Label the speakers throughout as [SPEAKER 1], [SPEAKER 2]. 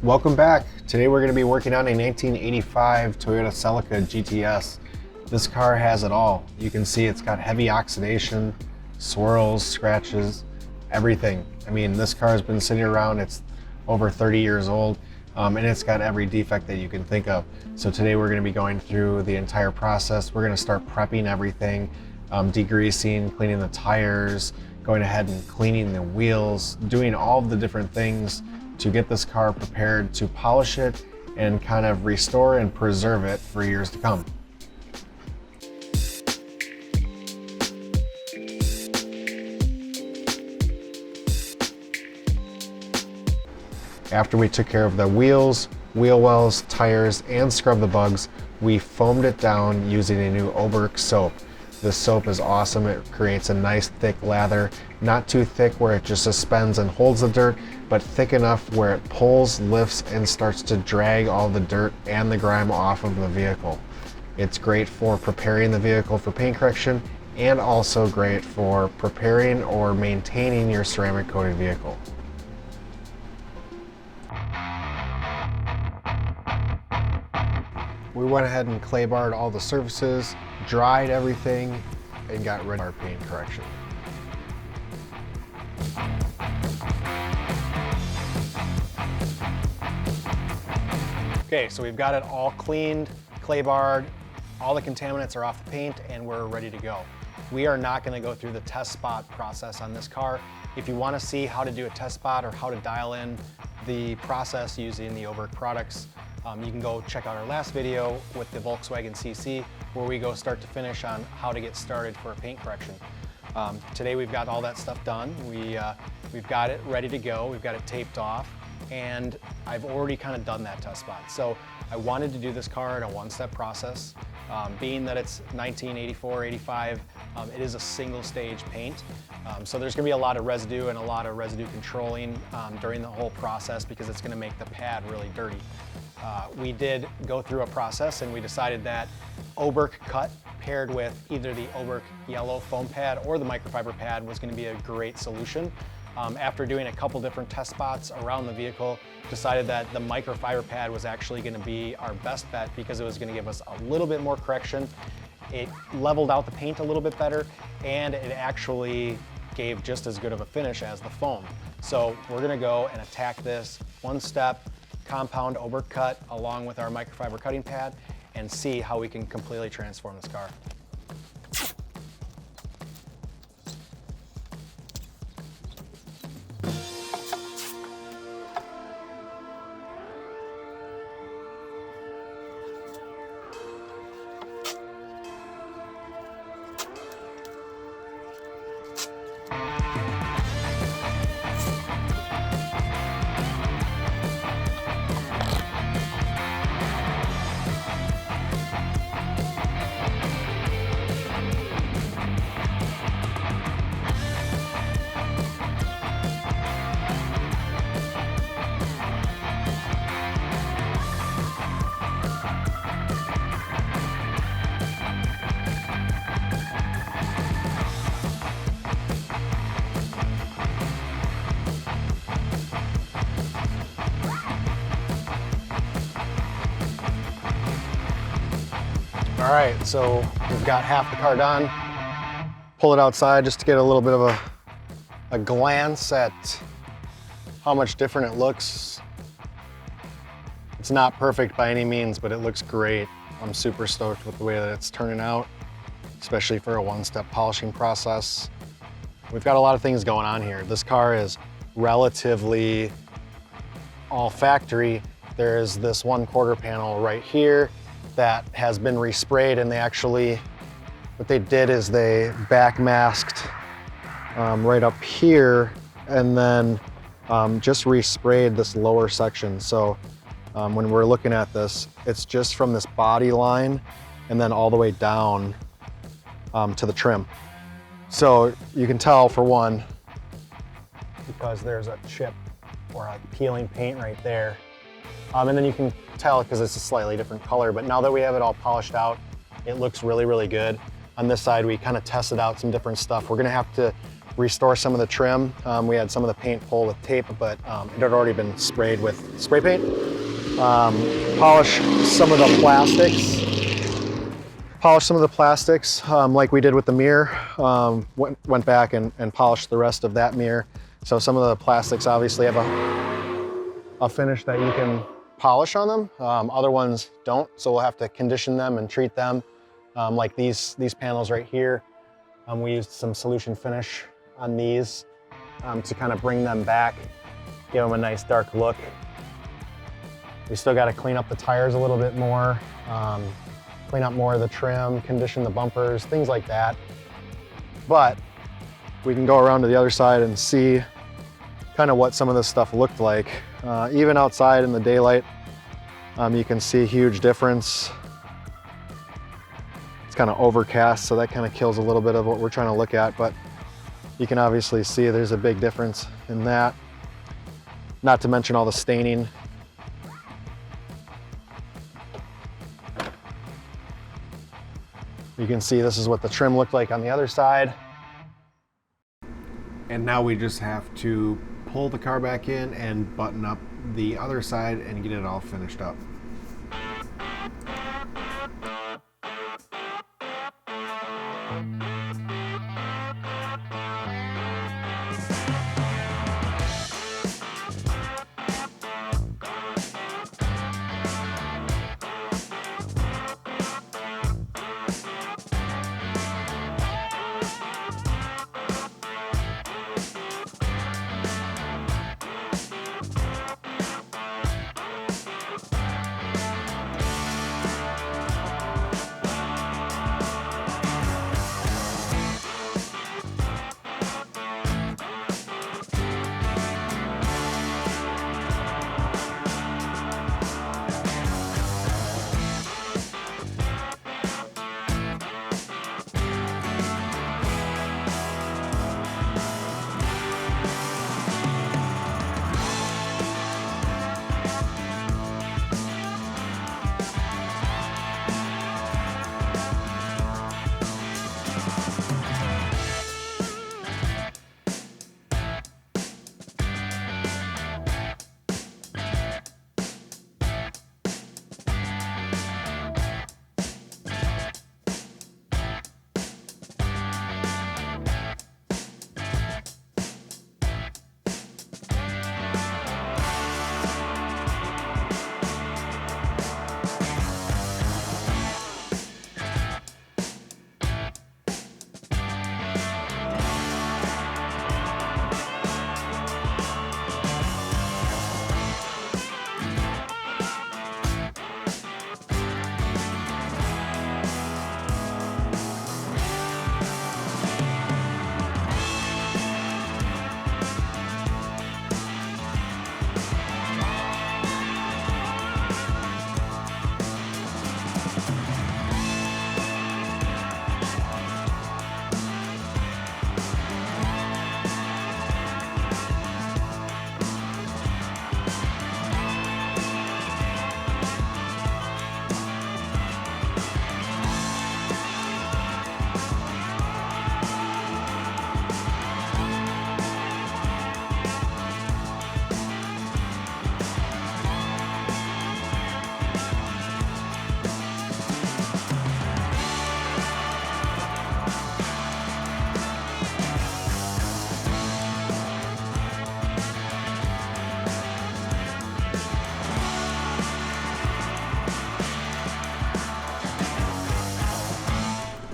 [SPEAKER 1] Welcome back. Today we're going to be working on a 1985 Toyota Celica GTS. This car has it all. You can see it's got heavy oxidation, swirls, scratches, everything. I mean, this car has been sitting around, it's over 30 years old, and it's got every defect that you can think of. So today we're going to be going through the entire process. We're going to start prepping everything, degreasing, cleaning the tires, going ahead and cleaning the wheels, doing all of the different things to get this car prepared to polish it and kind of restore and preserve it for years to come. After we took care of the wheels, wheel wells, tires, and scrubbed the bugs, we foamed it down using a new Oberk soap. This soap is awesome. It creates a nice thick lather, not too thick where it just suspends and holds the dirt, but thick enough where it pulls, lifts, and starts to drag all the dirt and the grime off of the vehicle. It's great for preparing the vehicle for paint correction and also great for preparing or maintaining your ceramic coated vehicle. We went ahead and clay barred all the surfaces, dried everything, and got rid of our paint correction. Okay, so we've got it all cleaned, clay barred, all the contaminants are off the paint, and we're ready to go. We are not going to go through the test spot process on this car. If you want to see how to do a test spot or how to dial in the process using the Oberk products, you can go check out our last video with the Volkswagen CC, where we go start to finish on how to get started for a paint correction. Today we've got all that stuff done. We've got it ready to go. We've got it taped off, and I've already kind of done that test spot. So I wanted to do this car in a one-step process. Being that it's 1984, 85, it is a single stage paint. So there's gonna be a lot of residue and a lot of residue controlling during the whole process because it's gonna make the pad really dirty. We did go through a process and we decided that Oberk Cut paired with either the Oberk yellow foam pad or the microfiber pad was gonna be a great solution. After doing a couple different test spots around the vehicle, decided that the microfiber pad was actually going to be our best bet because it was going to give us a little bit more correction. It leveled out the paint a little bit better, and it actually gave just as good of a finish as the foam. So we're going to go and attack this one step, compound Oberk Cut along with our microfiber cutting pad, and see how we can completely transform this car. All right, so we've got half the car done. Pull it outside just to get a little bit of a glance at how much different it looks. It's not perfect by any means, but it looks great. I'm super stoked with the way that it's turning out, especially for a one-step polishing process. We've got a lot of things going on here. This car is relatively all factory. There's this one quarter panel right here that has been resprayed, and what they did is they back masked right up here and then just resprayed this lower section. So when we're looking at this, it's just from this body line and then all the way down to the trim. So you can tell, for one, because there's a chip or a peeling paint right there. And then you can tell because it's a slightly different color, but now that we have it all polished out, it looks really, really good. On this side, we kind of tested out some different stuff. We're gonna have to restore some of the trim. We had some of the paint pull with tape, but it had already been sprayed with spray paint. Polish some of the plastics. Like we did with the mirror. Went back and polished the rest of that mirror. So some of the plastics obviously have a finish that you can polish on them. Other ones don't, so we'll have to condition them and treat them. Like these panels right here. We used some solution finish on these to kind of bring them back, give them a nice dark look. We still got to clean up the tires a little bit more, clean up more of the trim, condition the bumpers, things like that. But we can go around to the other side and see kind of what some of this stuff looked like. Even outside in the daylight, you can see a huge difference. It's kind of overcast, so that kind of kills a little bit of what we're trying to look at, but you can obviously see there's a big difference in that. Not to mention all the staining. You can see this is what the trim looked like on the other side. And now we just have to pull the car back in and button up the other side and get it all finished up.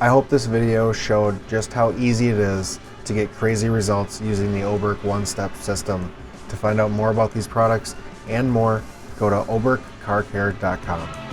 [SPEAKER 1] I hope this video showed just how easy it is to get crazy results using the Oberk one-step system. To find out more about these products and more, go to oberkcarcare.com.